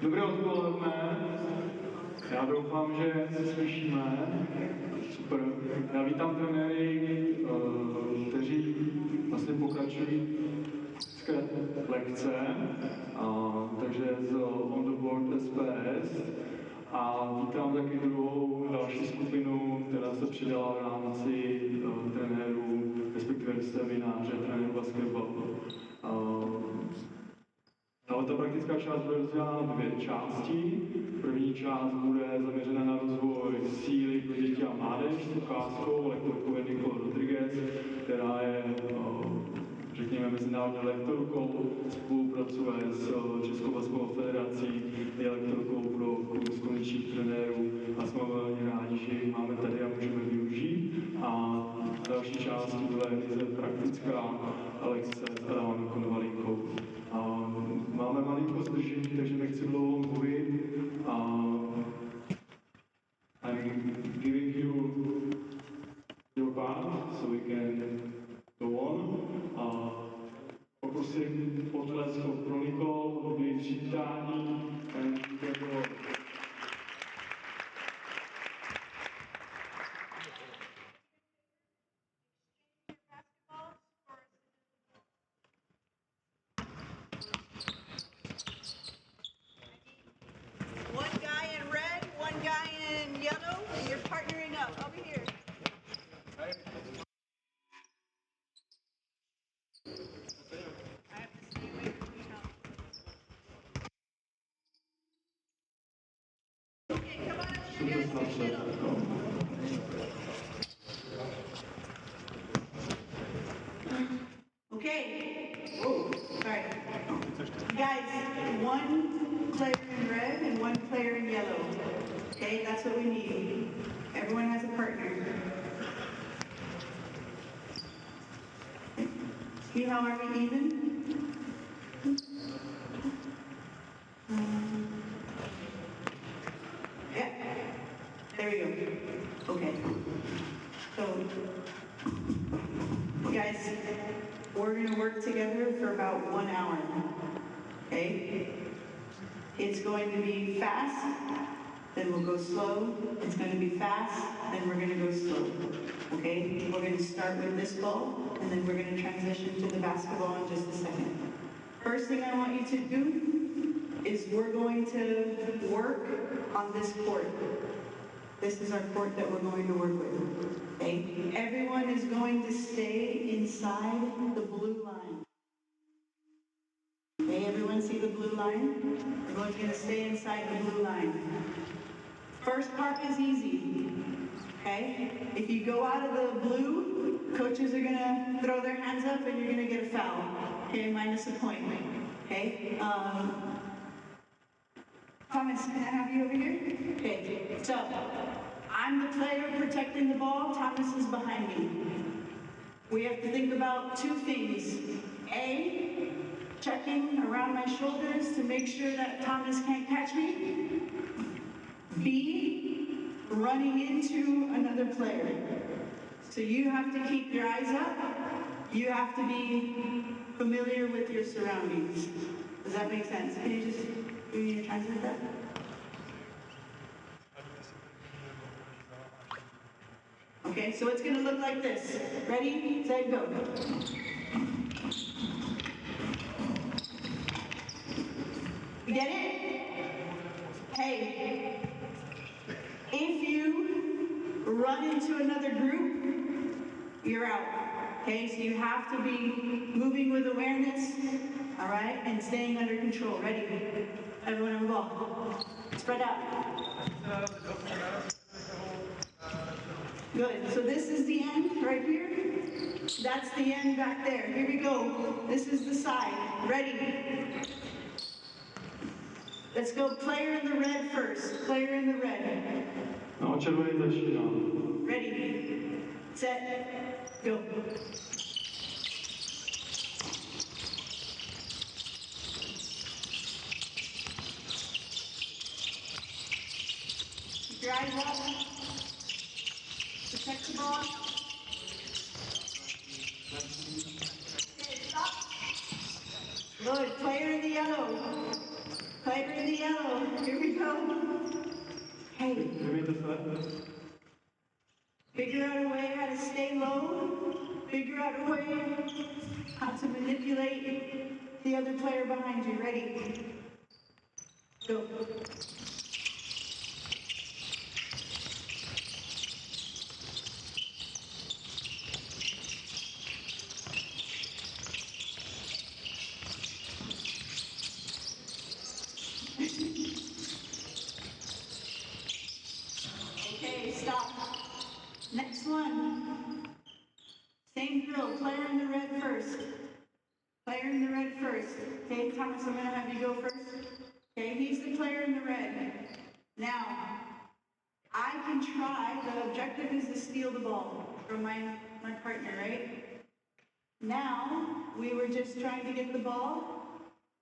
Dobré odpoledne. Já doufám, že se slyšíme. Super. Já vítám trenéry, kteří vlastně pokračují lekce, takže z On the Board SPS. A vítám taky druhou další skupinu, která se přidala v rámci trenérů, respektive semináře trenérů basketballu. Ale ta praktická část bude rozdělena na dvě části. První část bude zaměřena na rozvoj síly pro děti a mládež s ukázkou lektorkou Nicole, která je, řekněme, mezinárodní lektorkou, spolupracuje s Českou basketbalovou federací, je lektorkou pro kurz konečných trenérů a jsme velmi rádi, že ji máme tady a můžeme využít. A další část bude praktická lekce s Adamem Konovalinkou. Máme malinko zdržení, takže nechci dlouho mluvit. I'm giving you your part, so we can go on. Poprosím potlesk pro Nicole, její přivítání. Okay. Oh, sorry. Guys, one player in red and one player in yellow. Okay, that's what we need. Everyone has a partner. See how are we even? Yeah. There we go. Okay. So, guys, we're going to work together for about 1 hour, okay? It's going to be fast, then we'll go slow. It's going to be fast, then we're going to go slow, okay? We're going to start with this ball, and then we're going to transition to the basketball in just a second. First thing I want you to do is we're going to work on this court. This is our court that we're going to work with. Okay? Everyone is going to stay inside the blue line. Okay, everyone see the blue line? Everyone's going to stay inside the blue line. First part is easy. Okay? If you go out of the blue, coaches are going to throw their hands up and you're going to get a foul. Okay, minus a point. Okay? Thomas, can I have you over here? Okay, so I'm the player protecting the ball. Thomas is behind me. We have to think about two things. A, checking around my shoulders to make sure that Thomas can't catch me. B, running into another player. So you have to keep your eyes up. You have to be familiar with your surroundings. Does that make sense? Can you just give me your translate that? Okay, so it's going to look like this. Ready, set, go. You get it? Hey, if you run into another group, you're out. Okay, so you have to be moving with awareness, all right, and staying under control. Ready? Everyone on the ball. Spread out. Good. So this is the end right here. That's the end back there. Here we go. This is the side. Ready? Let's go player in the red first. Player in the red. Ready? Set. Go. Keep your eyes up. Protect the ball. Okay, stop. Good. Player in the yellow. Player in the yellow. out a way how to stay low, figure out a way how to manipulate the other player behind you. Ready? Go. Okay, stop. Next one. Same drill, player in the red first. Player in the red first. Okay, Thomas, I'm gonna have you go first. Okay, he's the player in the red. Now, I can try, the objective is to steal the ball from my partner, right? Now, we were just trying to get the ball.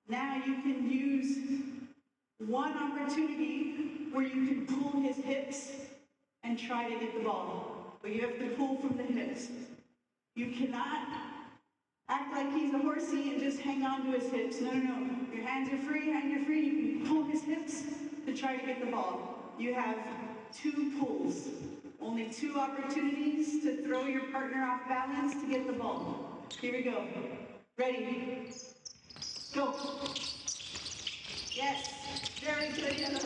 Now you can use one opportunity where you can pull his hips and try to get the ball. But you have to pull from the hips. You cannot act like he's a horsey and just hang on to his hips. No, no, no. Your hands are free, You can pull his hips to try to get the ball. You have 2 pulls. Only 2 opportunities to throw your partner off balance to get the ball. Here we go. Ready? Go. Yes. Very good, Yellow.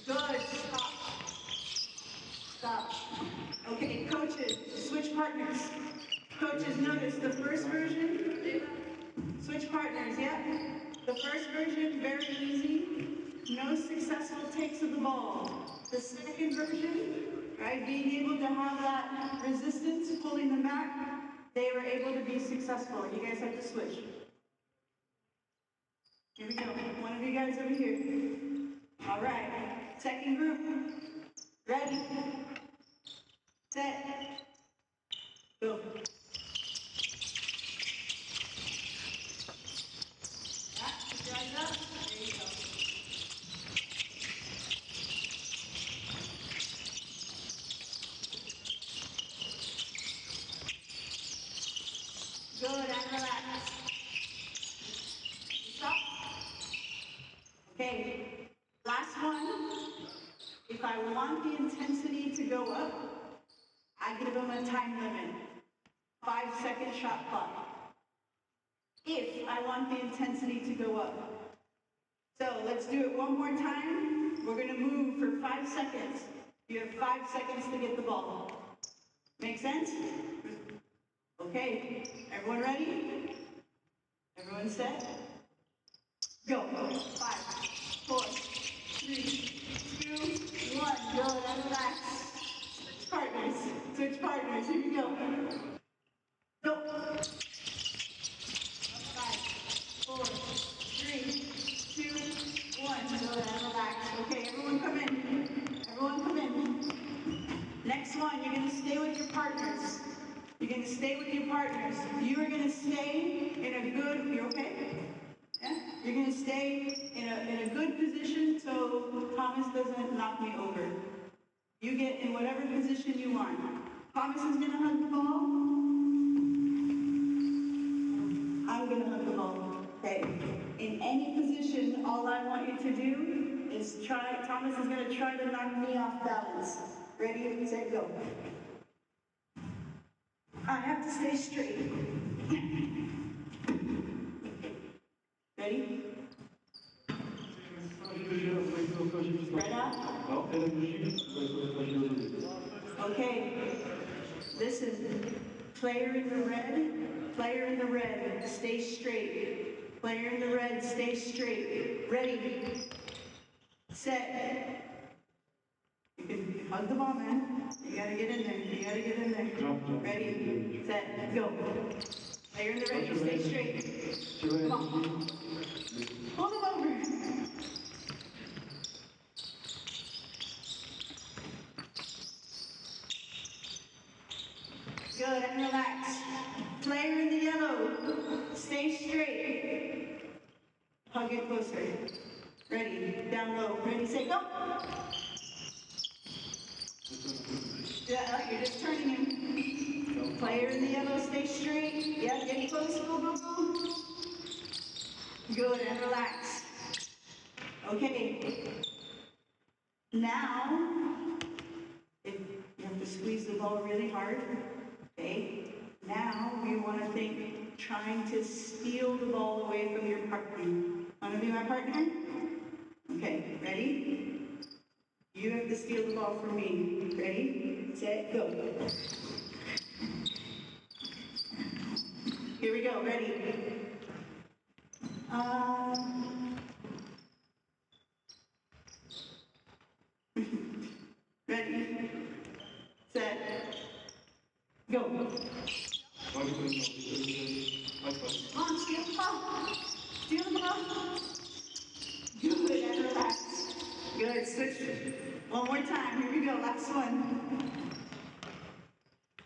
Good. Stop. Okay, coaches, switch partners. Coaches, notice the first version, switch partners, yeah? The first version, very easy. No successful takes of the ball. The second version, right, being able to have that resistance, pulling them back, they were able to be successful. You guys have to switch. Here we go. One of you guys over here. All right. Second group. Ready. Set. Go. Keep your eyes up. There you go. Good, and relax. Stop. Okay, last one. If I want the intensity to go up, I give them a time limit. 5-second shot clock. If I want the intensity to go up. So let's do it one more time. We're gonna move for 5 seconds. You have 5 seconds to get the ball. Make sense? Okay, everyone ready? Everyone set? Go. 5, 4, 3, 2, 1. Go, and relax. Switch partners. Switch partners. Here we go. Go. 5, 4, 3, 2, 1. Go, and relax. Okay, everyone come in. Everyone come in. Next one, you're going to stay with your partners. You're going to stay with your partners. You are going to stay in a good, you okay? Yeah? You're going to stay in a good position so Thomas doesn't knock me over. You get in whatever position you want. Thomas is going to hug the ball. I'm going to hug the ball. Okay. In any position, all I want you to do is try, Thomas is going to try to knock me off balance. Ready, set, go. I have to stay straight. Ready? Right out? Okay. Listen. Player in the red, stay straight. Player in the red, stay straight. Ready? Set. You can hug the ball, man. You gotta get in there. Ready, set, go. Player in the red, you stay straight. Come on. Pull them over. Good, and relax. Player in the yellow, stay straight. Hug it closer. Ready, down low. Ready, set, go. Yeah, you're just turning him. Player in the yellow, stay straight. Yeah, get close, go, go, go. Good, and relax. Okay. Now, if you have to squeeze the ball really hard, okay? Now we want to think trying to steal the ball away from your partner. Want to be my partner? Okay, ready? You have to steal the ball from me. Ready, set, go. Here we go, ready? Ready, set, go. Come on, steal the ball. Steal the ball. Good, and relax. Good, switch. One more time, here we go, last one.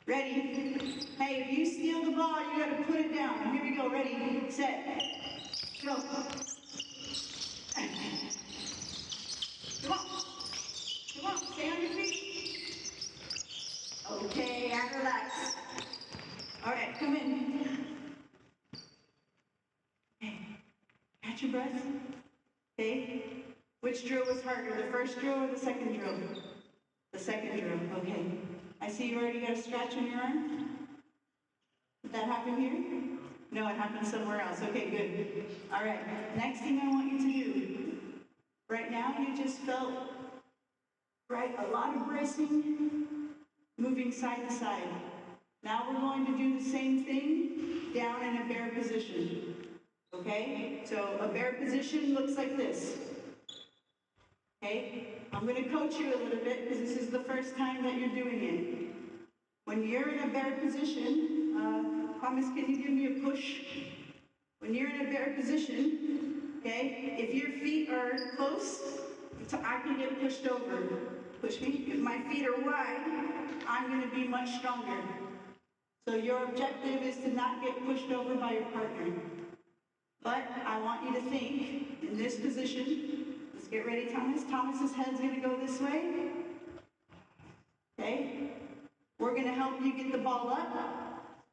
Ready? Hey, if you steal the ball, you gotta put it down. Here we go, ready, set, go. Come on, stay on your feet. Okay, and relax. All right, come in. Okay, catch your breath. Okay, which drill was harder, the first drill or the second drill? The second drill, okay. I see you already got a scratch on your arm. Did that happen here? No, it happened somewhere else. Okay, good. All right, next thing I want you to do. Right now, you just felt, right, a lot of bracing, moving side to side. Now we're going to do the same thing down in a bear position. Okay? So a bear position looks like this. Okay? I'm going to coach you a little bit because this is the first time that you're doing it. When you're in a bear position, Thomas, can you give me a push? When you're in a bear position, okay, if your feet are close, I can get pushed over. Push me. If my feet are wide, I'm going to be much stronger. So your objective is to not get pushed over by your partner. But I want you to think, in this position, let's get ready, Thomas. Thomas's head's going to go this way. Okay? We're going to help you get the ball up.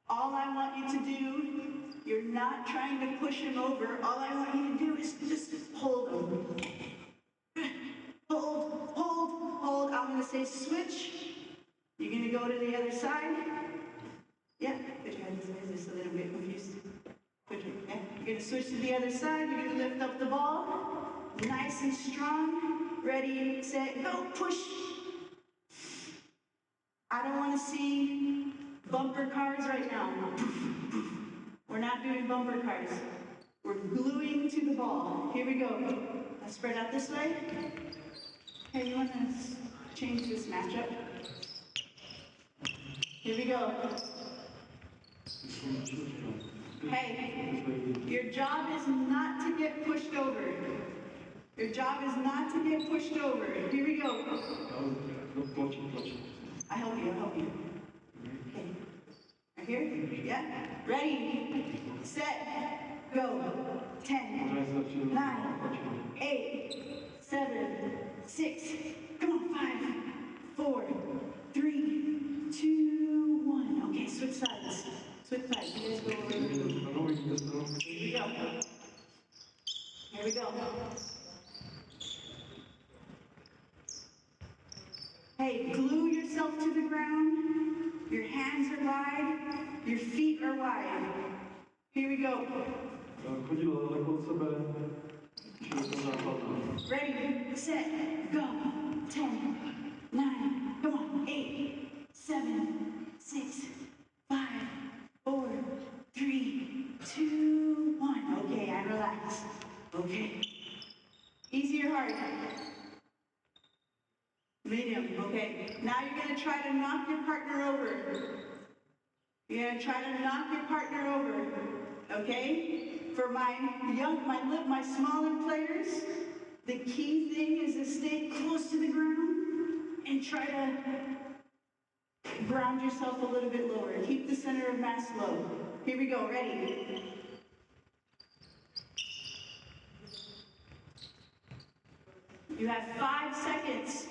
All I want you to do, you're not trying to push him over. All I want you to do is just hold him. Hold, hold, hold. I'm going to say switch. You're going to go to the other side. Yeah, put your head this way just so they don't get confused. Yeah, you're going to switch to the other side. You're going to lift up the ball. Nice and strong. Ready, set, go. Push. I don't want to see bumper cars right now. We're not doing bumper cars. We're gluing to the ball. Here we go. Let's spread out this way. Hey, you want to change this matchup? Here we go. Hey, your job is not to get pushed over. Your job is not to get pushed over. Here we go. I help you, Okay. Right here? Yeah? Ready, set, go. 10, 9, 8, 7, 6. Come on, 5, 4, 3, 2, 1. Okay, switch sides. Switch sides. You guys go over here. Here we go. Here we go. Hey, glue yourself to the ground. Your hands are wide. Your feet are wide. Here we go. Ready, set, go. 10, 9, come on. 8, 7, 6, 5, 4, 3, 2, 1. Okay, and relax. Okay. Easy or hard? Medium, okay. Now you're going to try to knock your partner over. You're going to try to knock your partner over, okay? For my smaller players, the key thing is to stay close to the ground and try to ground yourself a little bit lower. Keep the center of mass low. Here we go, ready? You have 5 seconds.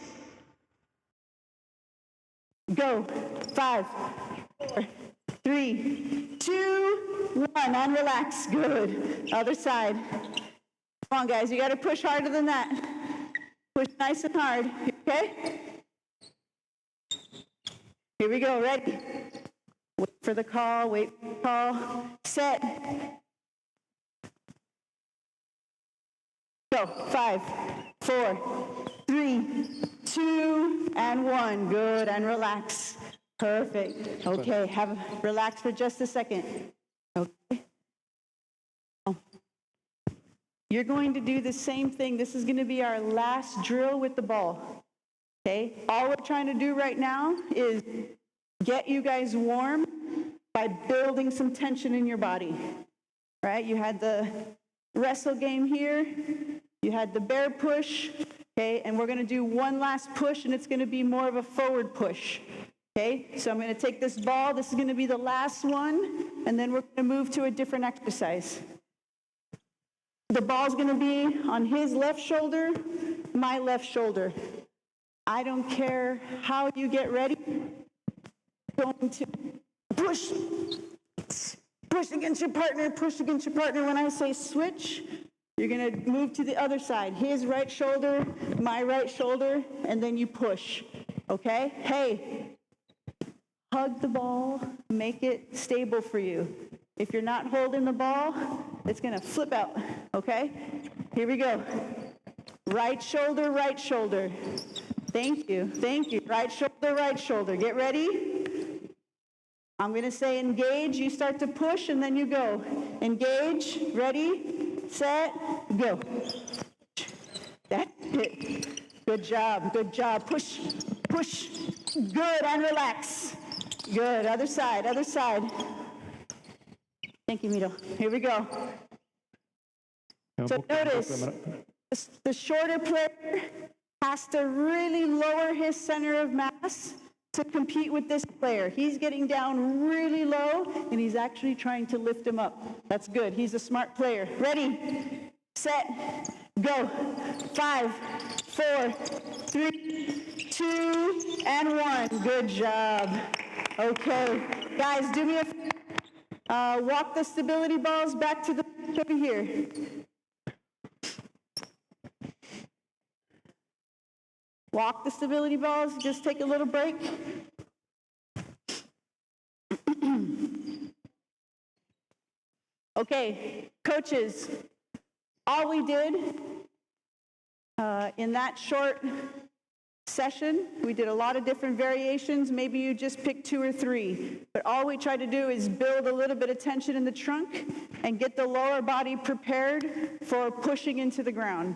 Go. 5, 4, 3, 2, 1. And relax. Good. Other side. Come on, guys, you got to push harder than that. Push nice and hard, okay? Here we go, ready? Wait for the call, wait for the call. Set. Go, 5, 4, 3, 2, and 1. Good, and relax. Perfect. Okay, relax for just a second. Okay. You're going to do the same thing. This is going to be our last drill with the ball. Okay? All we're trying to do right now is get you guys warm by building some tension in your body. Right? You had the wrestle game here. You had the bear push. Okay? And we're going to do one last push, and it's going to be more of a forward push. Okay? So I'm going to take this ball. This is going to be the last one, and then we're going to move to a different exercise. The ball's going to be on his left shoulder, my left shoulder. I don't care how you get ready. Going to push against your partner, push against your partner. When I say switch, you're going to move to the other side. His right shoulder, my right shoulder, and then you push. Okay? Hey, hug the ball, make it stable for you. If you're not holding the ball, it's going to flip out, okay? Here we go. Right shoulder, right shoulder. Thank you, thank you. Right shoulder. Get ready. I'm going to say engage. You start to push, and then you go. Engage, ready, set, go. That's it. Good job, good job. Push. Good, and relax. Good, other side. Thank you, Mito. Here we go. So notice, the shorter player has to really lower his center of mass to compete with this player. He's getting down really low, and he's actually trying to lift him up. That's good. He's a smart player. Ready, set, go. 5, 4, 3, 2, and 1. Good job. Okay. Guys, do me a favor. Walk the stability balls back to the bench over here. Walk the stability balls, just take a little break. Okay, coaches, all we did in that short session, we did a lot of different variations. Maybe you just picked 2 or 3. But all we try to do is build a little bit of tension in the trunk and get the lower body prepared for pushing into the ground.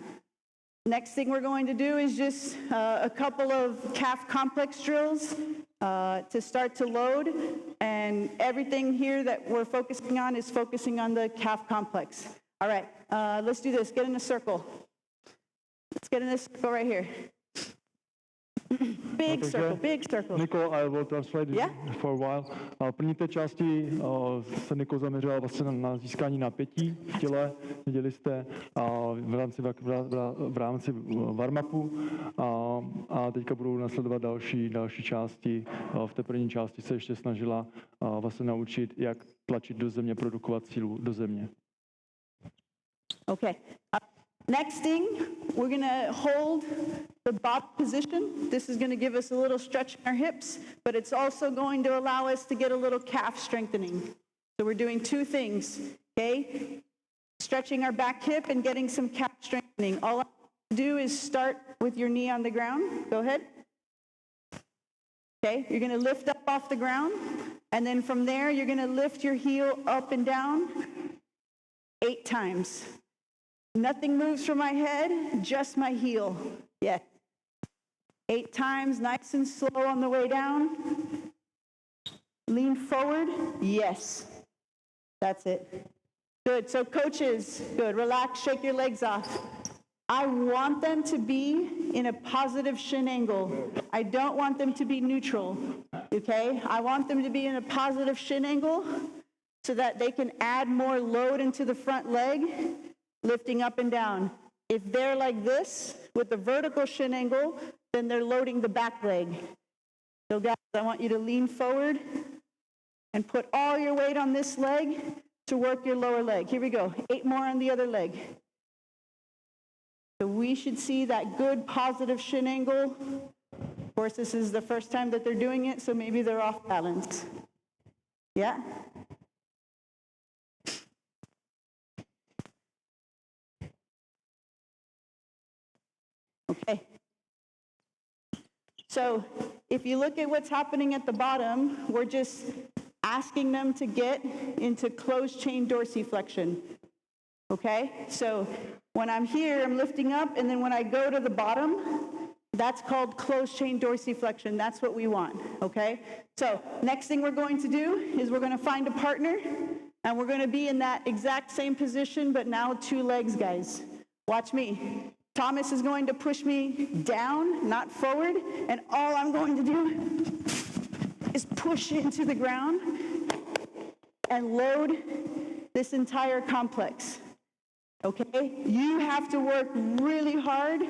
Next thing we're going to do is just a couple of calf complex drills to start to load. And everything here that we're focusing on is focusing on the calf complex. All right, let's do this. Get in a circle. Let's get in this circle right here. Big circle. Nicole, I will translate for a while. První té části se Nicole zaměřila vlastně na získání napětí v těle, viděli jste v rámci warm-upu a teďka budou následovat další části. V té první části se ještě snažila vlastně naučit, jak tlačit do země, produkovat sílu do země. Okay. Next thing, we're going to hold the body position. This is going to give us a little stretch in our hips, but it's also going to allow us to get a little calf strengthening. So we're doing 2 things, okay? Stretching our back hip and getting some calf strengthening. All I have to do is start with your knee on the ground. Go ahead. Okay, you're going to lift up off the ground, and then from there, you're going to lift your heel up and down 8 times. Nothing moves from my head, just my heel. Yes. 8 times, nice and slow on the way down. Lean forward. Yes. That's it. Good. So coaches, good. Relax, shake your legs off. I want them to be in a positive shin angle. I don't want them to be neutral. Okay? I want them to be in a positive shin angle so that they can add more load into the front leg, lifting up and down. If they're like this, with the vertical shin angle, then they're loading the back leg. So guys, I want you to lean forward and put all your weight on this leg to work your lower leg. Here we go. 8 more on the other leg. So we should see that good positive shin angle. Of course, this is the first time that they're doing it, so maybe they're off balance. Yeah? Okay. So if you look at what's happening at the bottom, we're just asking them to get into closed chain dorsiflexion. Okay? So when I'm here, I'm lifting up, and then when I go to the bottom, that's called closed chain dorsiflexion. That's what we want. Okay? So next thing we're going to do is we're going to find a partner, and we're going to be in that exact same position, but now 2 legs, guys. Watch me. Thomas is going to push me down, not forward, and all I'm going to do is push into the ground and load this entire complex. Okay? You have to work really hard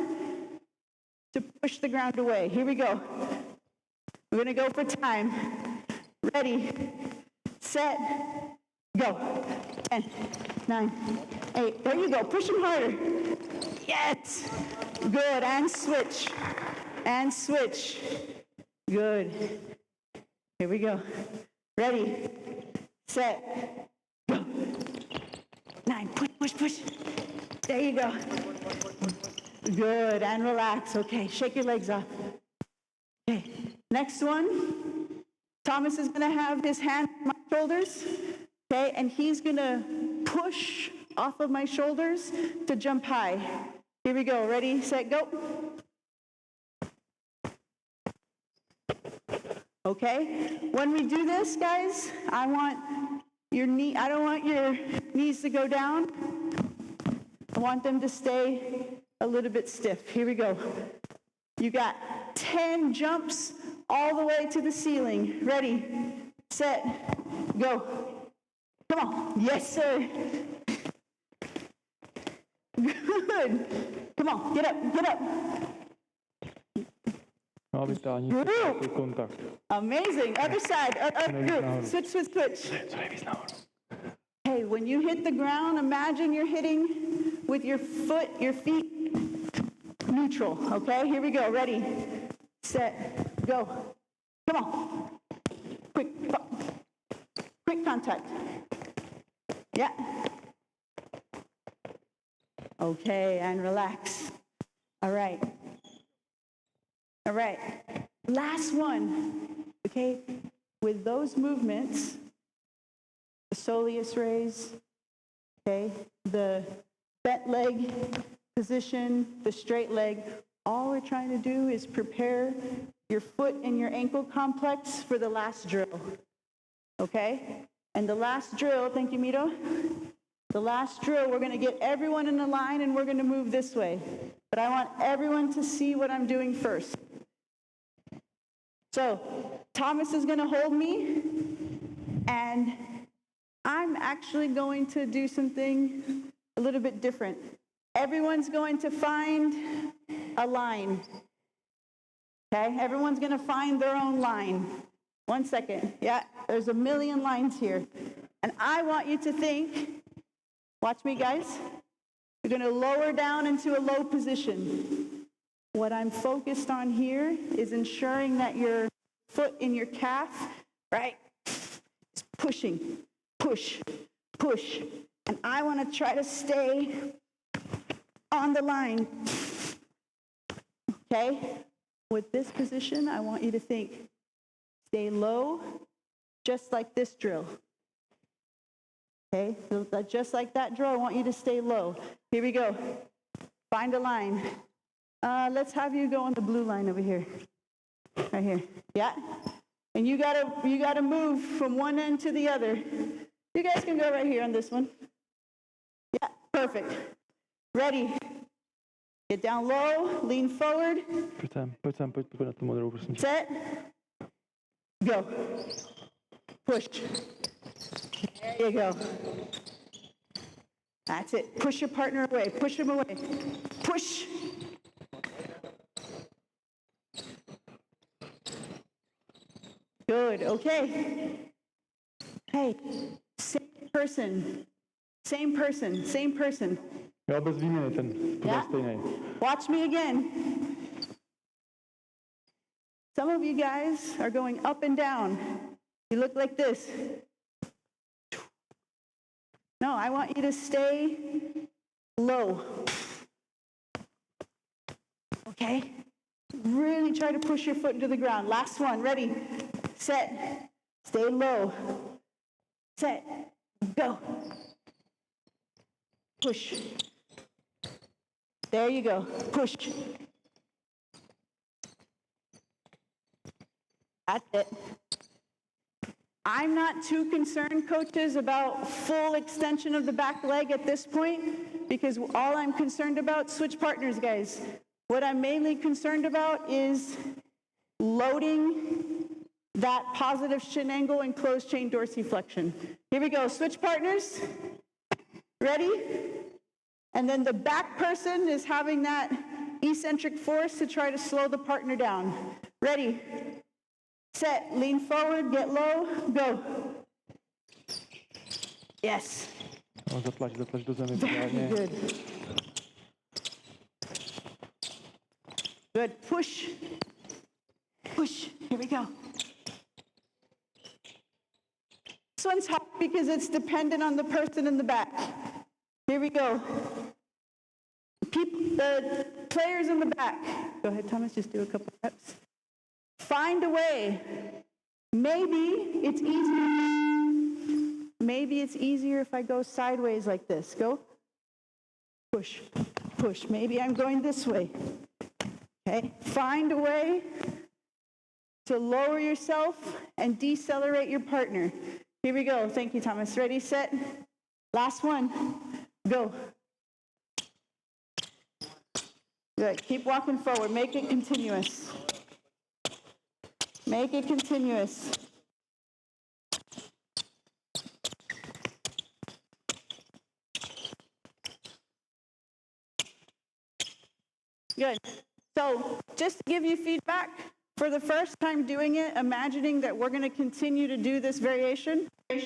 to push the ground away. Here we go. We're going to go for time. Ready, set, go. 10, 9, 8. There you go. Push them harder. Yes. Good. And switch. And switch. Good. Here we go. Ready, set, go. 9. Push, push, push. There you go. Good. And relax. Okay. Shake your legs off. Okay. Next one. Thomas is going to have his hand on my shoulders. Okay. And he's going to push off of my shoulders to jump high. Here we go. Ready, set, go. Okay? When we do this, guys, I don't want your knees to go down. I want them to stay a little bit stiff. Here we go. You got 10 jumps all the way to the ceiling. Ready, set, go. Come on. Yes, sir. Good. Come on, get up, get up. Kontakt. Amazing. Other side. Group. Switch, switch, switch. Hey, when you hit the ground, imagine you're hitting with your foot, your feet neutral. Okay, here we go. Ready, set, go. Come on. Quick contact. Yeah. Okay, and relax. All right. All right. Last one. Okay, with those movements, the soleus raise, okay, the bent leg position, the straight leg, all we're trying to do is prepare your foot and your ankle complex for the last drill. Okay? And the last drill, thank you, Mito. The last drill, we're going to get everyone in a line and we're going to move this way. But I want everyone to see what I'm doing first. So, Thomas is going to hold me, and I'm actually going to do something a little bit different. Everyone's going to find a line. Okay? Everyone's going to find their own line. 1 second. Yeah, there's a million lines here. And I want you to think, watch me, guys. You're going to lower down into a low position. What I'm focused on here is ensuring that your foot in your calf, right, is pushing, push, push. And I want to try to stay on the line. Okay? With this position, I want you to think, stay low, just like this drill. Okay? So just like that drill, I want you to stay low. Here we go. Find a line. Let's have you go on the blue line over here. Right here. Yeah? And you gotta move from one end to the other. You guys can go right here on this one. Yeah, perfect. Ready. Get down low, lean forward. Pojď na tu modrou, prosím. Set. Go. Push. There you go. That's it. Push your partner away. Push him away. Push. Good. Okay. Hey, same person. Same person. Same person. Jo, bez výměny, ten pořád stejný. Watch me again. Some of you guys are going up and down. You look like this. No, I want you to stay low. Okay? Really try to push your foot into the ground. Last one. Ready? Set. Stay low. Set. Go. Push. There you go. Push. That's it. I'm not too concerned, coaches, about full extension of the back leg at this point, because all I'm concerned about, switch partners, guys. What I'm mainly concerned about is loading that positive shin angle and closed chain dorsiflexion. Here we go. Switch partners. Ready? And then the back person is having that eccentric force to try to slow the partner down. Ready? Set, lean forward, get low, go. Yes. No, zatlač do zemi. Very good. Good, push. Push, here we go. This one's hard because it's dependent on the person in the back. Here we go. The players in the back. Go ahead, Thomas, just do a couple reps. Find a way. Maybe it's easier if I go sideways like this. Go. Push, push. Maybe I'm going this way. Okay. Find a way to lower yourself and decelerate your partner. Here we go. Thank you, Thomas. Ready, set. Last one. Go. Good. Keep walking forward. Make it continuous. Make it continuous. Good. So just to give you feedback, for the first time doing it, imagining that we're going to continue to do this variation, I would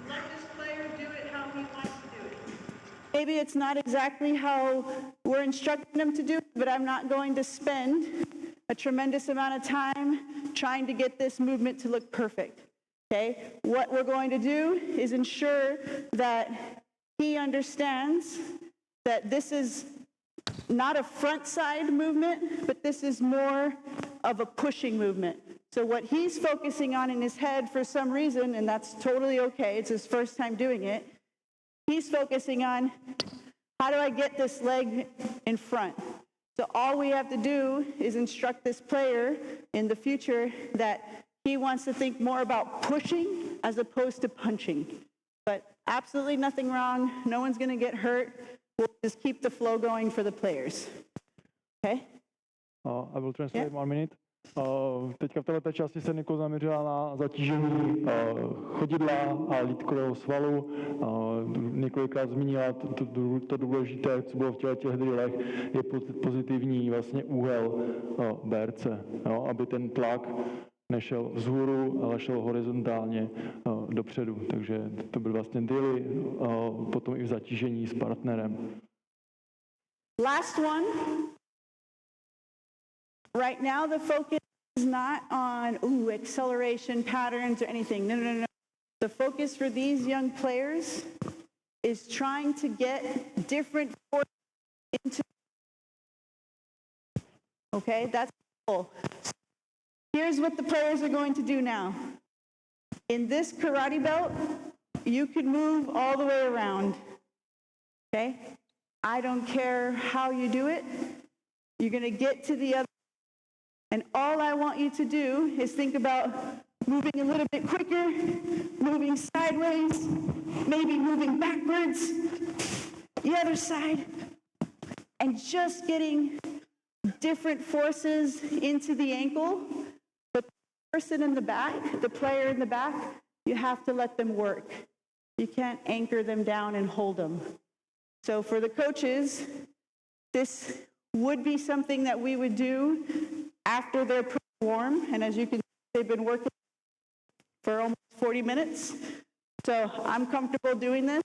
let this player do it how he wants to do it. Maybe it's not exactly how we're instructing him to do it, but I'm not going to spend a tremendous amount of time trying to get this movement to look perfect. Okay? What we're going to do is ensure that he understands that this is not a front side movement, but this is more of a pushing movement. So what he's focusing on in his head for some reason, and that's totally okay, it's his first time doing it, he's focusing on, how do I get this leg in front? So all we have to do is instruct this player in the future that he wants to think more about pushing as opposed to punching. But absolutely nothing wrong. No one's going to get hurt. We'll just keep the flow going for the players. Okay? I will translate 1 minute. Teďka v této části se Nicole zaměřila na zatížení chodidla a lítkového svalu. Několikrát zmínila to důležité, co bylo v těch drillech, je pozitivní vlastně úhel BRC, jo, aby ten tlak nešel vzhůru, ale šel horizontálně dopředu. Takže to byly vlastně drilly, potom i v zatížení s partnerem. Last one. Right now, the focus is not on acceleration patterns or anything. No. The focus for these young players is trying to get different forces into. Okay, that's the goal. So here's what the players are going to do now. In this karate belt, you can move all the way around. Okay? I don't care how you do it. You're going to get to the other. And all I want you to do is think about moving a little bit quicker, moving sideways, maybe moving backwards, the other side, and just getting different forces into the ankle. But the person in the back, the player in the back, you have to let them work. You can't anchor them down and hold them. So for the coaches, this would be something that we would do after they're pretty warm, and as you can see, they've been working for almost 40 minutes. So I'm comfortable doing this.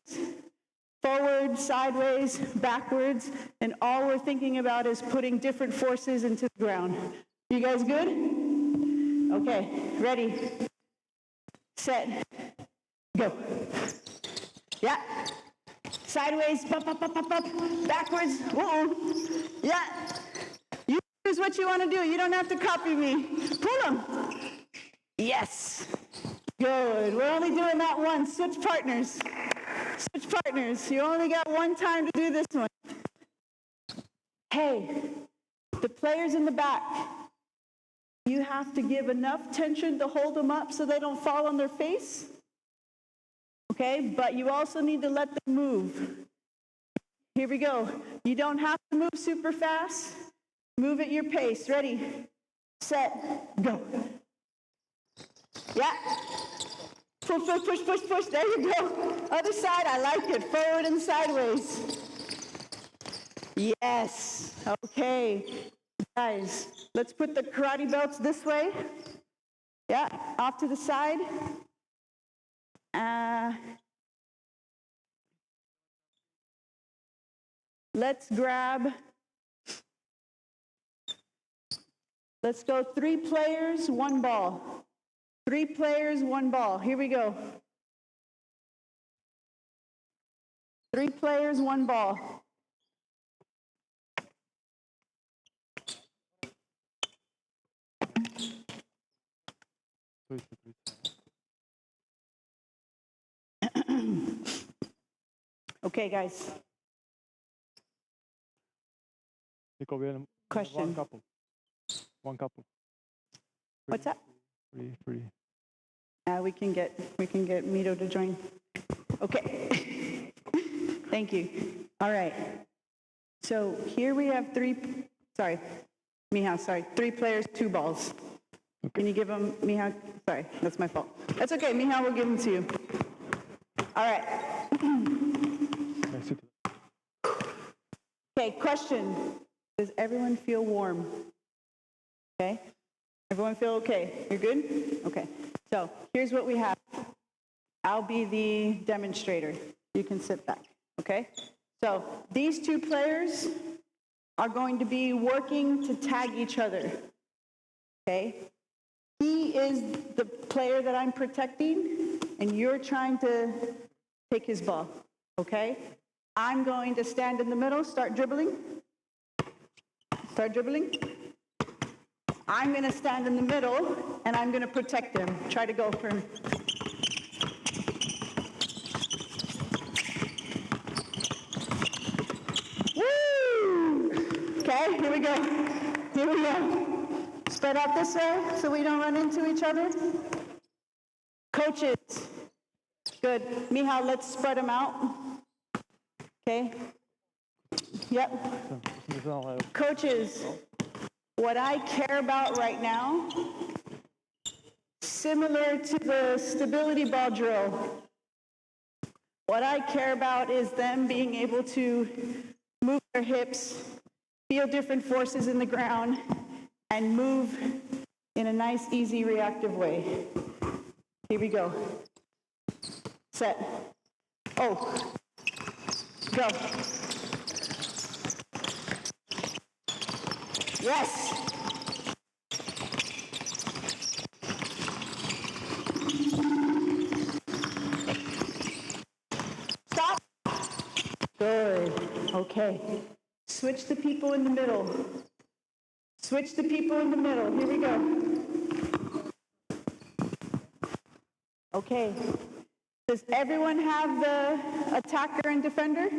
forward, sideways, backwards, and all we're thinking about is putting different forces into the ground. You guys good? Okay, ready, set, go. Yeah. Sideways, up, up, up, up, up, backwards, whoa. Yeah. You choose what you want to do. You don't have to copy me. Pull them. Yes. Good. We're only doing that once. Switch partners. Switch partners. You only got one time to do this one. Hey, the players in the back, you have to give enough tension to hold them up so they don't fall on their face. Okay, but you also need to let them move. Here we go. You don't have to move super fast. Move at your pace. Ready, set, go. Yeah. Push, push, push, push, push. There you go. Other side, I like it. Forward and sideways. Yes. Okay. Guys, let's put the karate belts this way. Yeah, off to the side. Let's go 3 players, 1 ball. 3 players, 1 ball. Here we go. 3 players, 1 ball. Okay, guys. Nicole, Question. One couple. What's that? Free. We can get Mito to join. Okay. Thank you. All right. So here we have 3 players, 2 balls. Okay. Can you give them, Miha? Sorry, that's my fault. That's okay, Miha will give them to you. All right. Okay, question. Does everyone feel warm? Okay. Everyone feel okay? You're good? Okay. So here's what we have. I'll be the demonstrator. You can sit back. Okay? So these 2 players are going to be working to tag each other. Okay? He is the player that I'm protecting, and you're trying to take his ball. Okay? I'm going to stand in the middle, start dribbling. Start dribbling. I'm going to stand in the middle, and I'm going to protect him. Try to go for him. Woo! Okay, here we go. Here we go. Spread out this way so we don't run into each other. Coaches. Good. Mihal, let's spread them out. Okay. Yep. Coaches, what I care about right now, similar to the stability ball drill, what I care about is them being able to move their hips, feel different forces in the ground, and move in a nice, easy, reactive way. Here we go. Set. Oh. Go. Yes. Stop. Good. Okay. Switch the people in the middle. Switch the people in the middle. Here we go. Okay. Does everyone have the attacker and defender?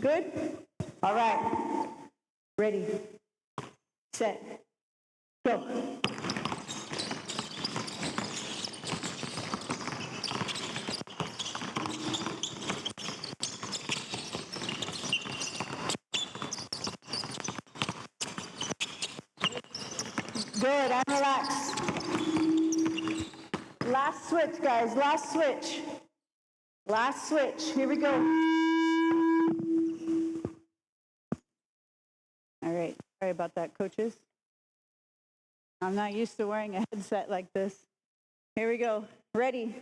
Good? All right. Ready, set, go. Good, and relax. Last switch, guys, last switch. Last switch, here we go. All right, sorry about that, coaches. I'm not used to wearing a headset like this. Here we go. Ready,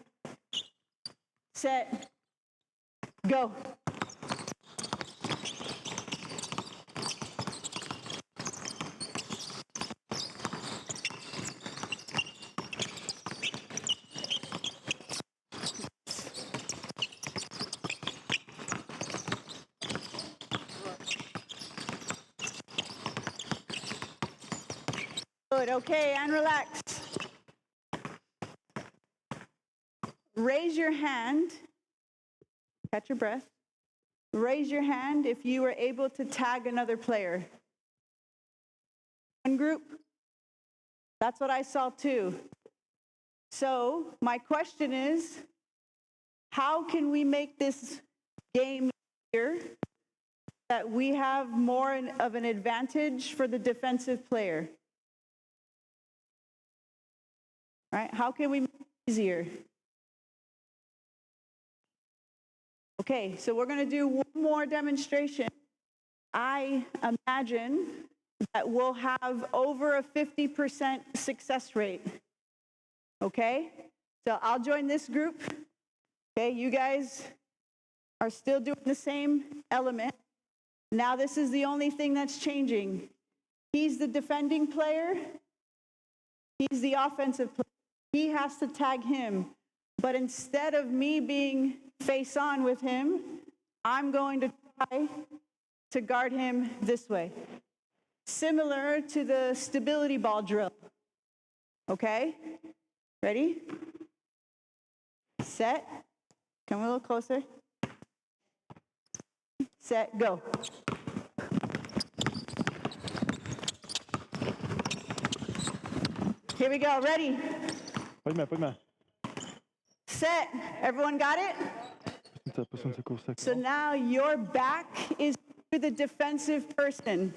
set, Go. Good, okay, and relax. Raise your hand, catch your breath. Raise your hand if you were able to tag another player. One group, that's what I saw too. So my question is, how can we make this game easier that we have more of an advantage for the defensive player? Right? How can we make it easier? Okay, so we're going to do one more demonstration. I imagine that we'll have over a 50% success rate. Okay? So I'll join this group. Okay, you guys are still doing the same element. Now this is the only thing that's changing. He's the defending player. He's the offensive player. He has to tag him. But instead of me being face on with him, I'm going to try to guard him this way. Similar to the stability ball drill. Okay? Ready? Set. Come a little closer. Set, go. Here we go, ready? Pojďme. Set. Everyone got it? Posun se kousek. So now your back is to the defensive person.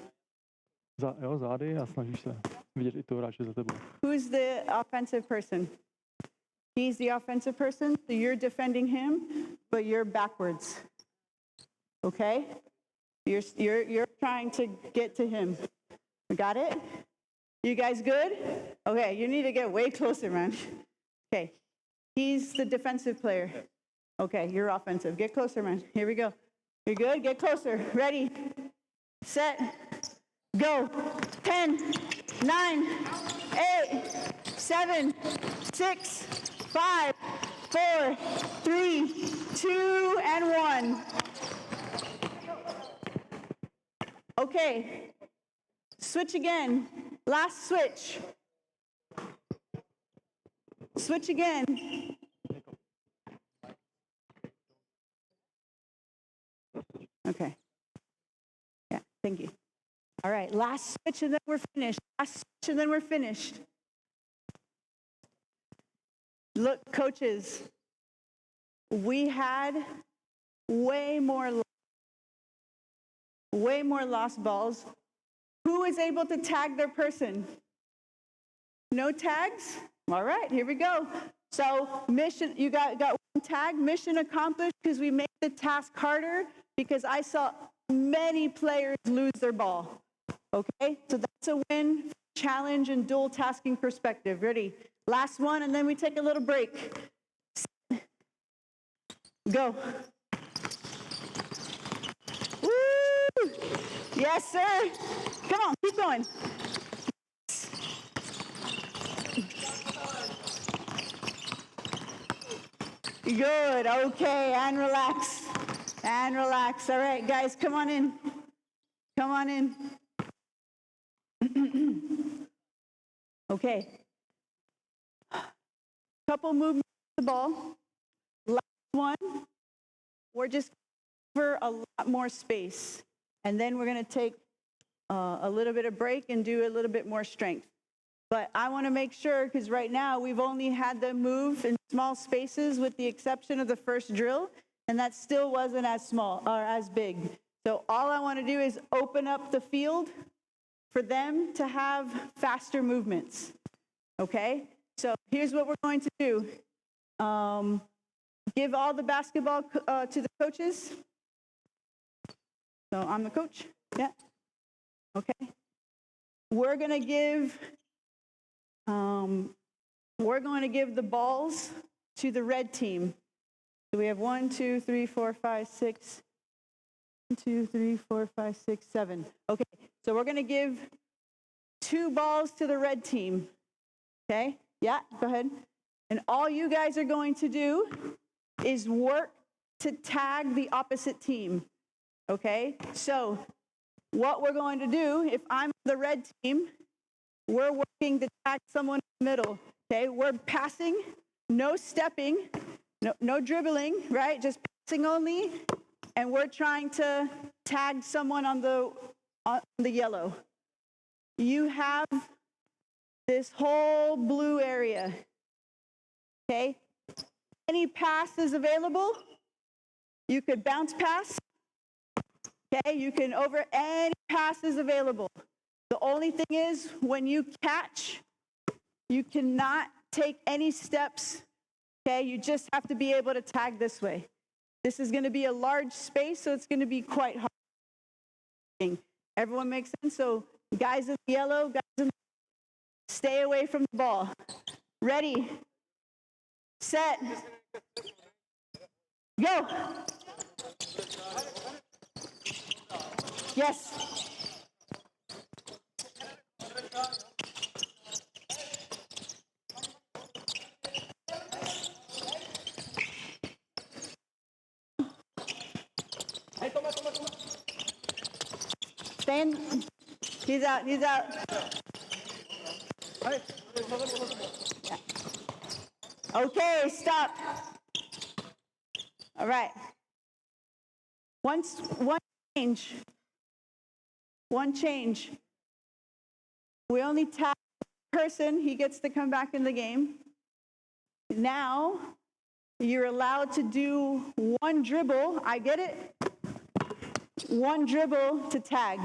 Zády a snažíš se vidět i toho hráče za tebou. Who's the offensive person? He's the offensive person, so you're defending him, but you're backwards. Okay? You're trying to get to him. Got it? You guys good? Okay, you need to get way closer, man. Okay. He's the defensive player. Okay, you're offensive. Get closer, man. Here we go. You're good? Get closer. Ready, set, go. 10, 9, 8, 7, 6, 5, 4, 3, 2, and 1. Okay, switch again. Last switch. Switch again. Okay. Yeah, thank you. All right, last switch and then we're finished. Last switch and then we're finished. Look, coaches, we had way more lost balls. Who is able to tag their person? No tags? All right, here we go. So mission, you got one tag, mission accomplished, because we made the task harder, because I saw many players lose their ball. Okay, so that's a win, challenge, and dual tasking perspective. Ready? Last one, and then we take a little break. Go. Woo! Yes, sir. Come on, keep going. Good, okay, and relax. And relax. All right, guys, come on in. Come on in. Okay. Couple movements of the ball. Last one, we're just for a lot more space. And then we're going to take a little bit of break and do a little bit more strength. But I want to make sure, because right now we've only had them move in small spaces with the exception of the first drill, and that still wasn't as small or as big. So all I want to do is open up the field for them to have faster movements. Okay? So here's what we're going to do. Give all the basketball to the coaches. So I'm the coach. Yeah. Okay. We're going to give the balls to the red team. So we have 1, 2, 3, 4, 5, 6. 1, 2, 3, 4, 5, 6, 7. Okay, so we're going to give 2 balls to the red team. Okay, yeah, go ahead. And all you guys are going to do is work to tag the opposite team. Okay, so what we're going to do, if I'm the red team, we're working to tag someone in the middle. Okay, we're passing, no stepping, no dribbling, right? Just passing only, and we're trying to tag someone on the yellow. You have this whole blue area. Okay, any pass is available. You could bounce pass. Okay, you can any pass is available. The only thing is, when you catch, you cannot take any steps. Okay, you just have to be able to tag this way. This is going to be a large space, so it's going to be quite hard. Everyone makes sense? So guys in yellow, stay away from the ball. Ready, set, go. Yes. Stand. He's out. Yeah. Okay, stop. All right. One change. We only tap the person. He gets to come back in the game. Now, you're allowed to do 1 dribble. I get it. 1 dribble to tag.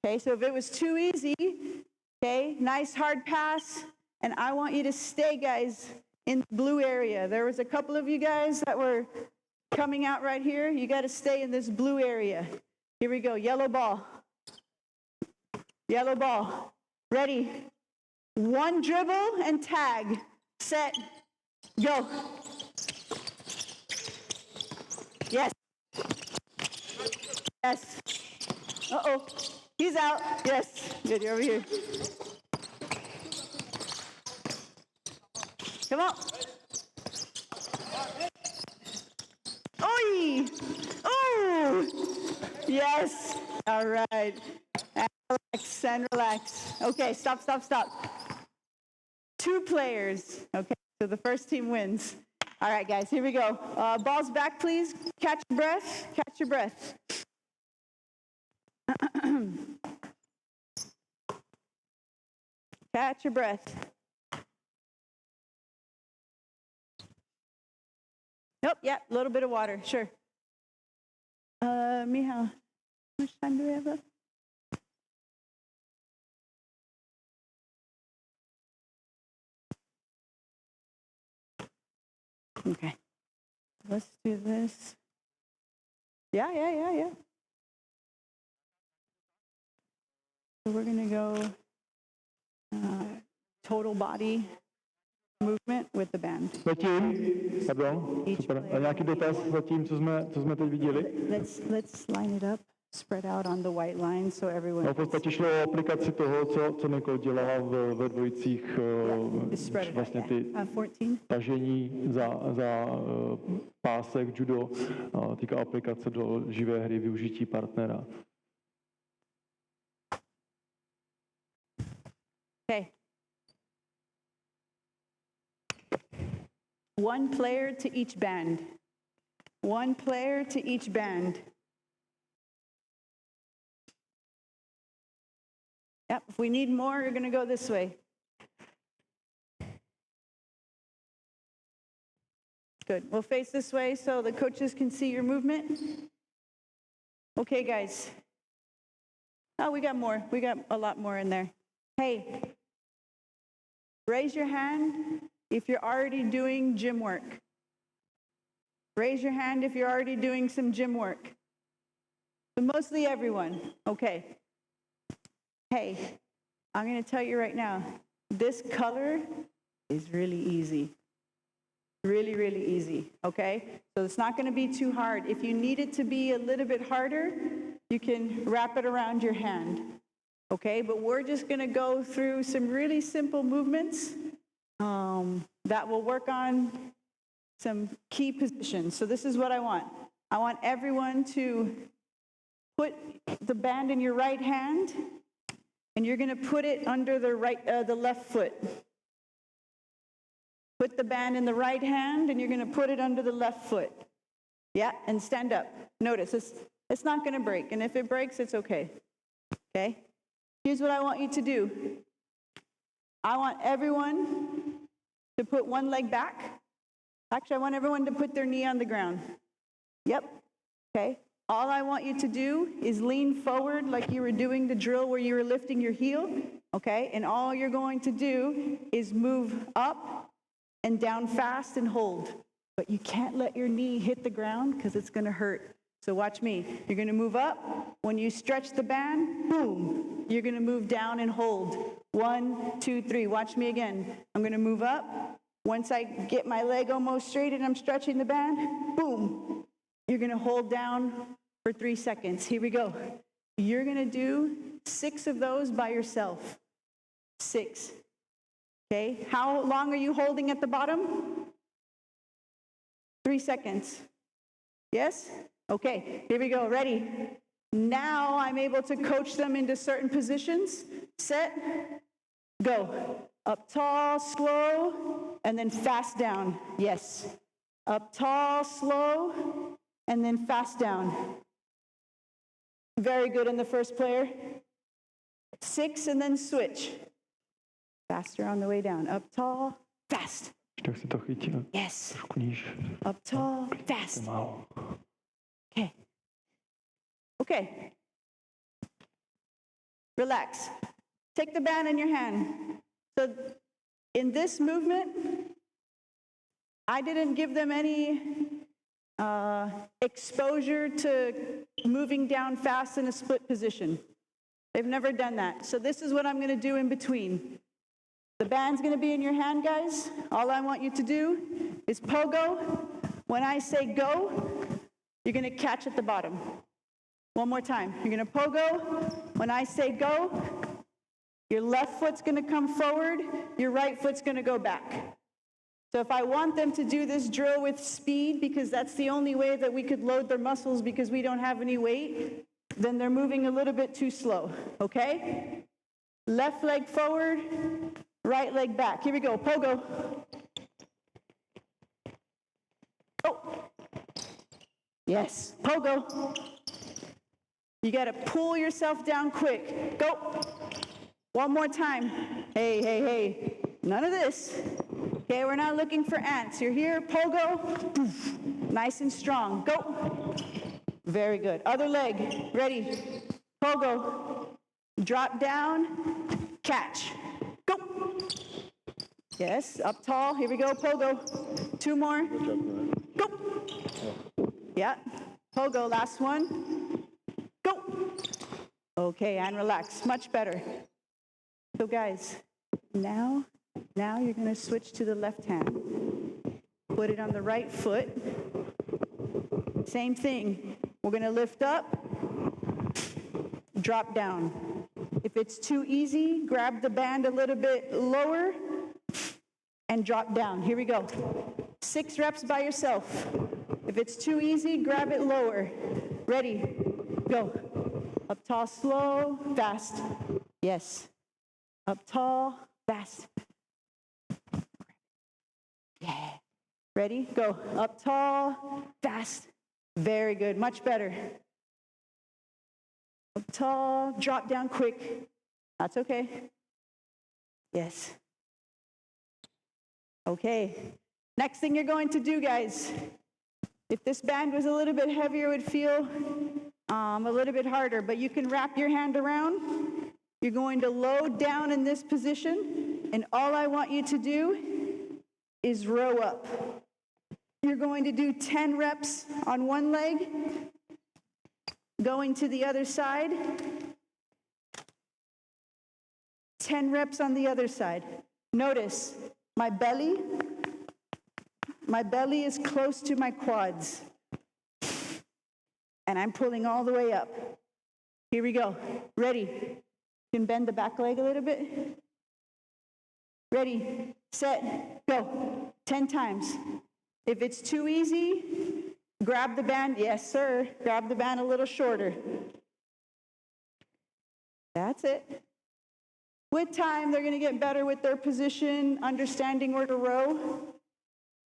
Okay, so if it was too easy, okay, nice hard pass, and I want you to stay, guys, in the blue area. There was a couple of you guys that were coming out right here. You got to stay in this blue area. Here we go, yellow ball. Yellow ball. Ready? 1 dribble and tag. Set. Go. Yes. Yes. Uh-oh. He's out. Yes. Good, you're over here. Come on. Oi! Oh! Yes. All right. And relax and relax. Okay, stop. 2 players. Okay, so the first team wins. All right, guys, here we go. Balls back, please. Catch your breath. Catch your breath. Catch your breath. Nope, yeah, a little bit of water, sure. Mija, how much time do we have left? Okay, let's do this. Yeah. So we're gonna go total body movement with the band. Zatím, pardon, super. A nějaký dotaz zatím, co jsme teď viděli? Let's line it up, spread out on the white line, so everyone. No, v podstatě šlo o aplikaci toho, co Nicole dělala ve dvojicích, vlastně ty tažení za pásek judo, týká aplikace do živé hry, využití partnera. Okay. 1 player to each band. 1 player to each band. Yep, if we need more, you're going to go this way. Good. We'll face this way so the coaches can see your movement. Okay, guys. Oh, we got more. We got a lot more in there. Hey, raise your hand if you're already doing gym work. Raise your hand if you're already doing some gym work. But mostly everyone. Okay. Hey, I'm going to tell you right now, this color is really easy. Really, really easy, okay? So it's not going to be too hard. If you need it to be a little bit harder, you can wrap it around your hand, okay? But we're just going to go through some really simple movements that will work on some key positions. So this is what I want. I want everyone to put the band in your right hand, and you're going to put it under the left foot. Put the band in the right hand, and you're going to put it under the left foot. Yeah, and stand up. Notice, it's not going to break, and if it breaks, it's okay. Okay? Here's what I want you to do. I want everyone to put one leg back. Actually, I want everyone to put their knee on the ground. Yep. Okay? All I want you to do is lean forward like you were doing the drill where you were lifting your heel. Okay? And all you're going to do is move up and down fast and hold. But you can't let your knee hit the ground because it's going to hurt. So watch me. You're going to move up. When you stretch the band, boom. You're going to move down and hold. 1, 2, 3. Watch me again. I'm going to move up. Once I get my leg almost straight and I'm stretching the band, boom. You're going to hold down for 3 seconds. Here we go. You're going to do 6 of those by yourself. 6. Okay, how long are you holding at the bottom? 3 seconds. Yes? Okay, here we go. Ready? Now I'm able to coach them into certain positions. Set, go. Up tall, slow, and then fast down. Yes. Up tall, slow, and then fast down. Very good in the first player. 6, and then switch. Faster on the way down. Up tall, fast. Tak si to chytil. Yes. Trošku níž. Up tall, fast. Pomalu. Okay. Okay. Relax. Take the band in your hand. So in this movement, I didn't give them any exposure to moving down fast in a split position. They've never done that. So this is what I'm going to do in between. The band's going to be in your hand, guys. All I want you to do is pogo. When I say go, you're going to catch at the bottom. One more time. You're going to pogo. When I say go, your left foot's going to come forward. Your right foot's going to go back. So if I want them to do this drill with speed, because that's the only way that we could load their muscles because we don't have any weight, then they're moving a little bit too slow, okay? Left leg forward, right leg back. Here we go, pogo. Oh. Yes, pogo. You got to pull yourself down quick. Go. One more time. Hey, hey, hey. None of this. Okay, we're not looking for ants. You're here, pogo. Nice and strong. Go. Very good. Other leg. Ready. Pogo. Drop down. Catch. Go. Yes, up tall. Here we go, pogo. 2 more. Go. Yeah. Pogo, last one. Go. Okay, and relax. Much better. So guys, now you're going to switch to the left hand. Put it on the right foot. Same thing. We're going to lift up, drop down. If it's too easy, grab the band a little bit lower and drop down. Here we go. 6 reps by yourself. If it's too easy, grab it lower. Ready? Go. Up tall, slow, fast. Yes. Up tall, fast. Yeah. Ready? Go. Up tall, fast. Very good. Much better. Up tall, drop down quick. That's okay. Yes. Okay. Next thing you're going to do, guys, if this band was a little bit heavier, it would feel a little bit harder, but you can wrap your hand around. You're going to load down in this position, and all I want you to do is row up. You're going to do 10 reps on one leg, going to the other side, 10 reps on the other side. Notice my belly, My belly is close to my quads. And I'm pulling all the way up. Here we go. Ready? You can bend the back leg a little bit. Ready, set, go. 10 times. If it's too easy, grab the band. Yes, sir. Grab the band a little shorter. That's it. With time, they're going to get better with their position, understanding where to row.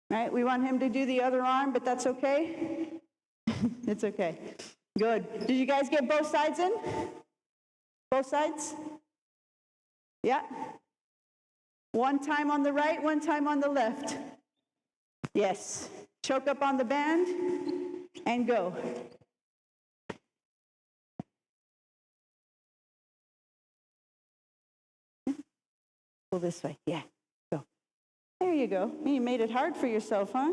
Right? We want him to do the other arm, but that's okay. It's okay. Good. Did you guys get both sides in? Both sides? Yeah. One time on the right, one time on the left. Yes. Choke up on the band and go. Pull this way. Yeah. Go. There you go. You made it hard for yourself, huh?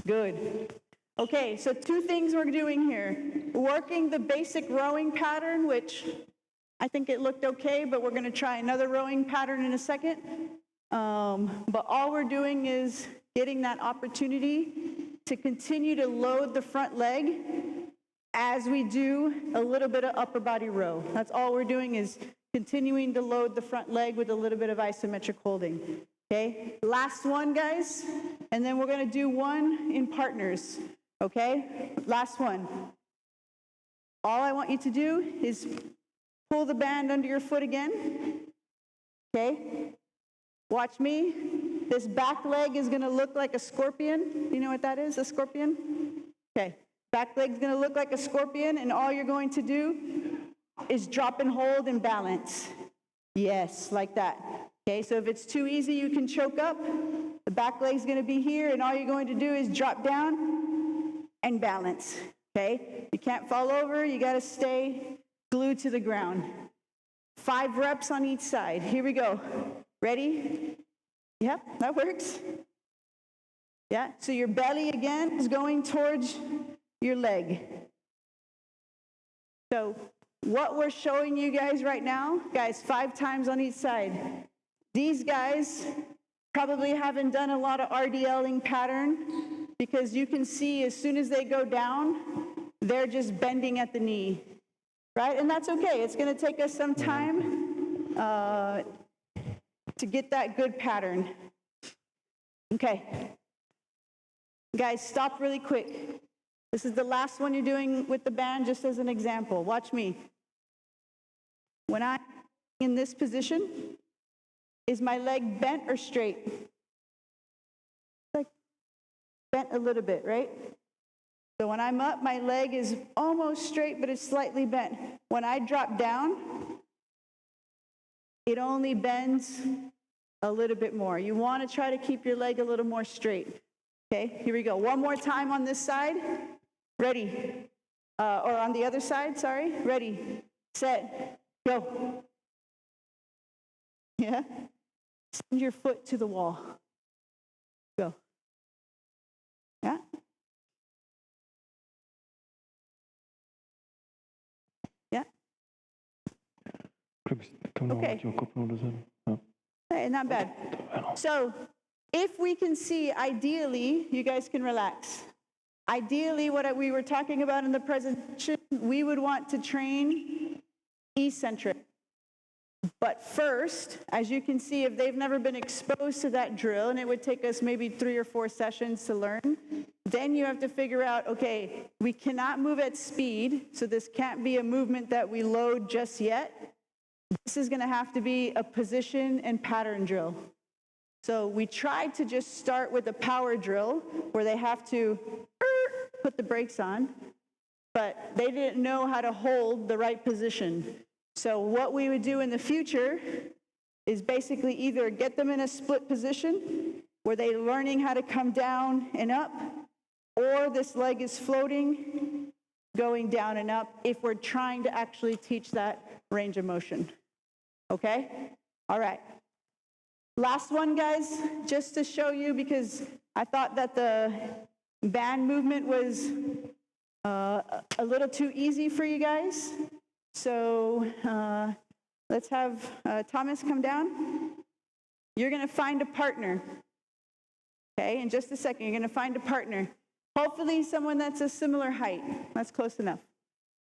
Good. Okay, so 2 things we're doing here. Working the basic rowing pattern, which I think it looked okay, but we're going to try another rowing pattern in a second. But all we're doing is getting that opportunity to continue to load the front leg as we do a little bit of upper body row. That's all we're doing, is continuing to load the front leg with a little bit of isometric holding. Okay, last one, guys, and then we're going to do one in partners. Okay, last one. All I want you to do is pull the band under your foot again. Okay, watch me. This back leg is going to look like a scorpion. You know what that is, a scorpion? Okay, back leg's going to look like a scorpion, and all you're going to do is drop and hold and balance. Yes, like that. Okay, so if it's too easy, you can choke up. The back leg's going to be here, and all you're going to do is drop down and balance. Okay, you can't fall over. You got to stay glued to the ground. 5 reps on each side. Here we go. Ready? Yep, that works. Yeah, so your belly again is going towards your leg. So what we're showing you guys right now, guys, 5 times on each side. These guys probably haven't done a lot of RDLing pattern, because you can see as soon as they go down, they're just bending at the knee, right? And that's okay. It's going to take us some time to get that good pattern. Okay. Guys, stop really quick. This is the last one you're doing with the band, just as an example. Watch me. When I'm in this position, is my leg bent or straight? Like bent a little bit, right? So when I'm up, my leg is almost straight, but it's slightly bent. When I drop down, it only bends a little bit more. You want to try to keep your leg a little more straight. Okay, here we go. One more time on this side. Ready. Or on the other side, sorry. Ready, set, go. Yeah. Send your foot to the wall. Go. Yeah. Yeah. Okay. Hey, not bad. So, if we can see, ideally, you guys can relax. Ideally, what we were talking about in the presentation, we would want to train eccentric. But first, as you can see, if they've never been exposed to that drill, and it would take us maybe 3 or 4 sessions to learn, then you have to figure out, okay, we cannot move at speed, so this can't be a movement that we load just yet. This is going to have to be a position and pattern drill. So we tried to just start with a power drill where they have to put the brakes on, but they didn't know how to hold the right position. So what we would do in the future is basically either get them in a split position where they're learning how to come down and up, or this leg is floating, going down and up, if we're trying to actually teach that range of motion. Okay? All right. Last one, guys, just to show you, because I thought that the band movement was a little too easy for you guys. So let's have Thomas come down. You're going to find a partner. Okay, in just a second, you're going to find a partner. Hopefully someone that's a similar height. That's close enough.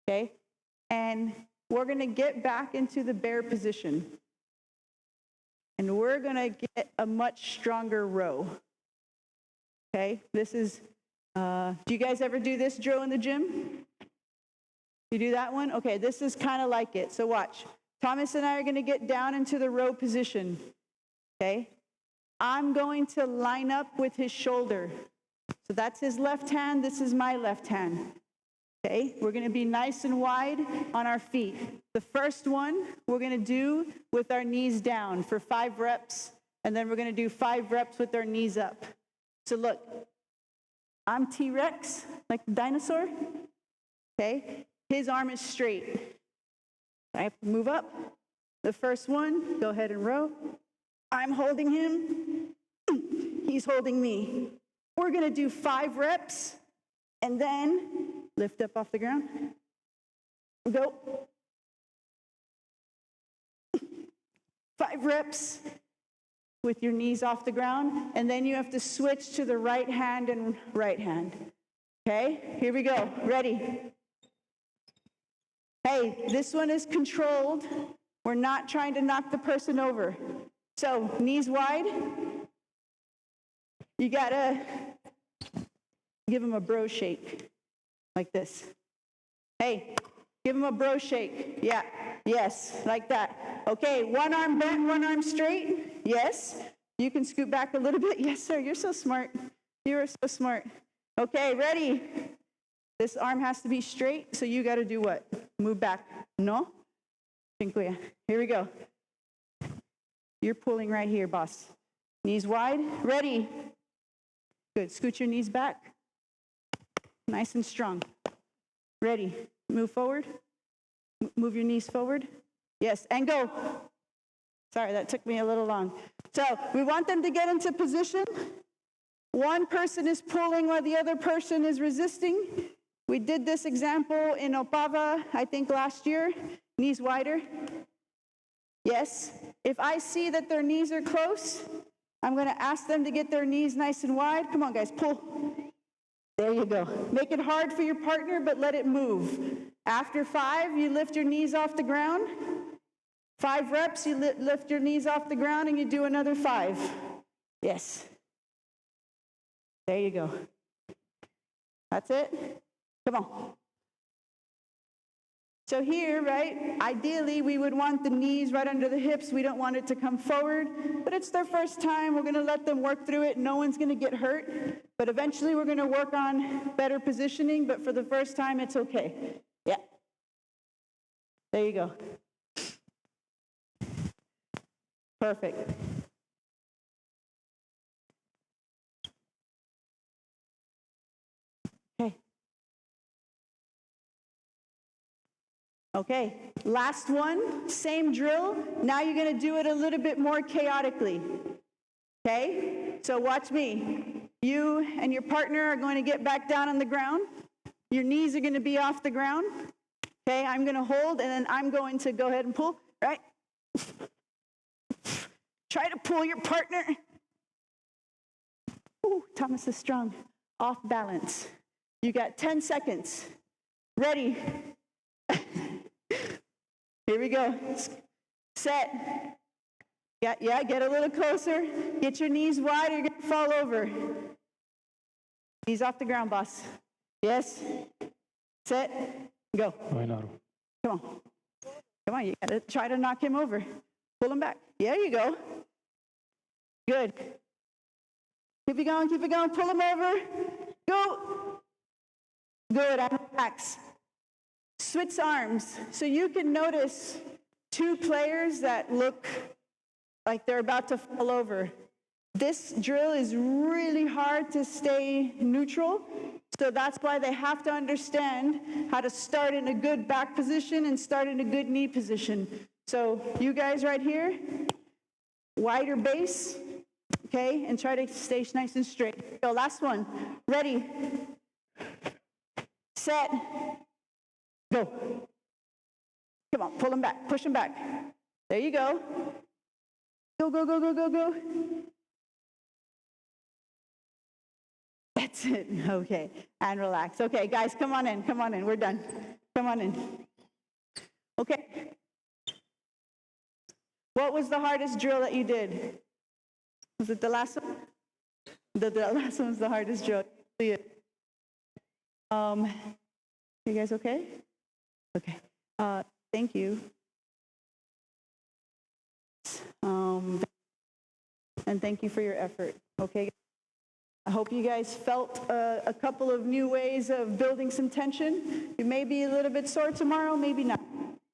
Okay, and we're going to get back into the bear position. And we're going to get a much stronger row. Okay, this is, do you guys ever do this drill in the gym? You do that one? Okay, this is kind of like it. So watch. Thomas and I are going to get down into the row position. Okay? I'm going to line up with his shoulder. So that's his left hand. This is my left hand. Okay? We're going to be nice and wide on our feet. The first one we're going to do with our knees down for 5 reps. And then we're going to do 5 reps with our knees up. So look, I'm T-Rex, like the dinosaur. Okay? His arm is straight. I have to move up. The first one, go ahead and row. I'm holding him. He's holding me. We're going to do 5 reps, and then lift up off the ground. Go. 5 reps with your knees off the ground, and then you have to switch to the right hand and right hand. Okay? Here we go. Ready? Hey, this one is controlled. We're not trying to knock the person over. So, knees wide. You gotta give them a bro shake, like this. Hey, give them a bro shake. Yeah, yes, like that. Okay, one arm bent, one arm straight. Yes. You can scoot back a little bit. Yes, sir, you're so smart. You are so smart. Okay, ready? This arm has to be straight, so you gotta do what? Move back. No? Here we go. You're pulling right here, boss. Knees wide. Ready? Good. Scoot your knees back. Nice and strong. Ready? Move forward. Move your knees forward. Yes, and go. Sorry, that took me a little long. So we want them to get into position. One person is pulling while the other person is resisting. We did this example in Opava, I think last year. Knees wider. Yes. If I see that their knees are close, I'm going to ask them to get their knees nice and wide. Come on, guys, pull. There you go. Make it hard for your partner, but let it move. After 5, you lift your knees off the ground. 5 reps, you lift your knees off the ground, and you do another 5. Yes. There you go. That's it. Come on. So here, right, ideally we would want the knees right under the hips. We don't want it to come forward, but it's their first time. We're going to let them work through it. No one's going to get hurt, but eventually we're going to work on better positioning, but for the first time, it's okay. Yeah. There you go. Perfect. Okay. Okay, last one, same drill. Now you're going to do it a little bit more chaotically. Okay, so watch me. You and your partner are going to get back down on the ground. Your knees are going to be off the ground. Okay, I'm going to hold, and then I'm going to go ahead and pull, right? Try to pull your partner. Ooh, Thomas is strong. Off balance. You got 10 seconds. Ready? Here we go. Set. Yeah, get a little closer. Get your knees wide or you're going to fall over. Knees off the ground, boss. Yes. Set. Go. Come on, you got to try to knock him over. Pull him back. There you go. Good. Keep it going. Pull him over. Go. Good. And relax. Switch arms. So you can notice 2 players that look like they're about to fall over. This drill is really hard to stay neutral. So that's why they have to understand how to start in a good back position and start in a good knee position. So you guys right here, wider base, okay, and try to stay nice and straight. Go, last one. Ready. Set. Go. Come on, pull him back, push him back. There you go. Go. That's it. Okay. And relax. Okay, guys, come on in. Come on in. We're done. Come on in. Okay. What was the hardest drill that you did? Was it the last one? The last one was the hardest drill. You guys okay? Okay. Thank you. And thank you for your effort. Okay. I hope you guys felt a couple of new ways of building some tension. You may be a little bit sore tomorrow, maybe not.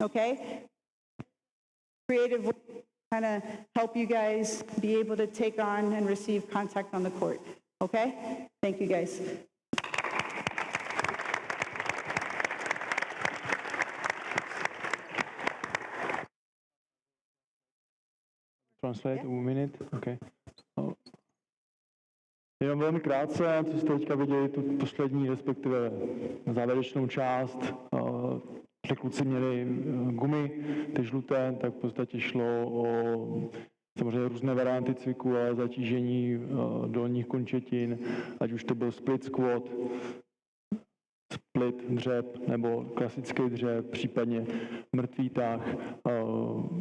Okay? Creative way to kind of help you guys be able to take on and receive contact on the court. Okay? Thank you guys. Translate 1 minute, okay. Jenom velmi krátce, co jste teďka viděli, tu poslední, respektive závěrečnou část, že kluci měli gumy, ty žluté, tak v podstatě šlo o samozřejmě různé varianty cviku, ale zatížení dolních končetin, ať už to byl split squat, split dřep nebo klasický dřep, případně mrtvý tah.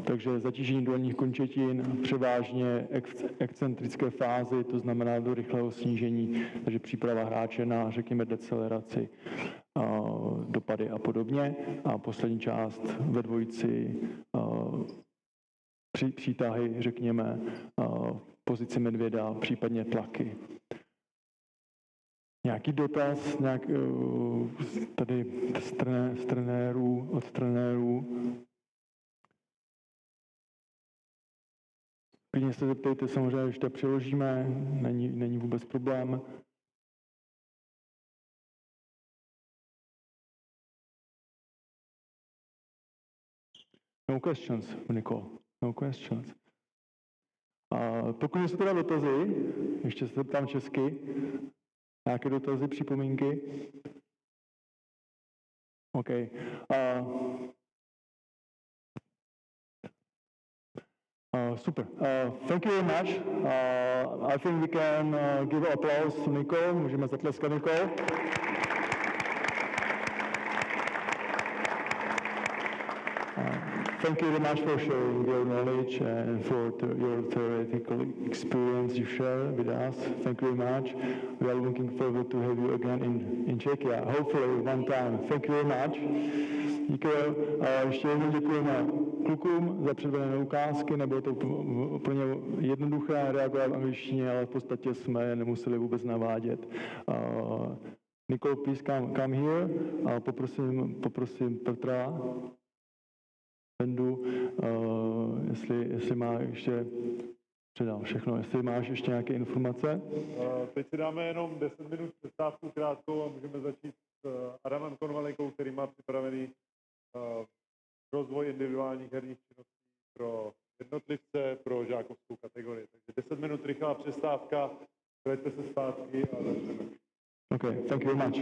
Takže zatížení dolních končetin, převážně excentrické fázi, to znamená do rychlého snížení, takže příprava hráče na, řekněme, deceleraci, dopady a podobně. A poslední část ve dvojici přítahy, řekněme, pozici medvěda, případně tlaky. Nějaký dotaz tady od trenérů? Klidně se zeptejte, samozřejmě, když to přiložíme, není vůbec problém. No questions, Nicole. No questions. Pokud jsou teda dotazy, ještě se ptám česky, nějaké dotazy, připomínky? OK. Super. Thank you very much. I think we can give applause to Nicole. Můžeme zatleskat Nicole. Thank you very much for sharing your knowledge and for your theoretical experience you share with us. Thank you very much. We are looking forward to have you again in Czechia, hopefully one time. Thank you very much. Díky. Ještě jednou děkujeme klukům za předvedené ukázky. Nebylo to úplně jednoduché reagovat v angličtině, ale v podstatě jsme je nemuseli vůbec navádět. Nicole, please come here. Poprosím Petra Bendu, jestli má ještě, předám všechno, jestli máš ještě nějaké informace. Teď si dáme jenom 10 minut přestávku krátkou a můžeme začít s Adamem Konvalinkou, který má připravený rozvoj individuálních herních činností pro jednotlivce, pro žákovskou kategorii. Takže 10 minut rychlá přestávka, vraťte se zpátky a začneme. Okay, thank you very much.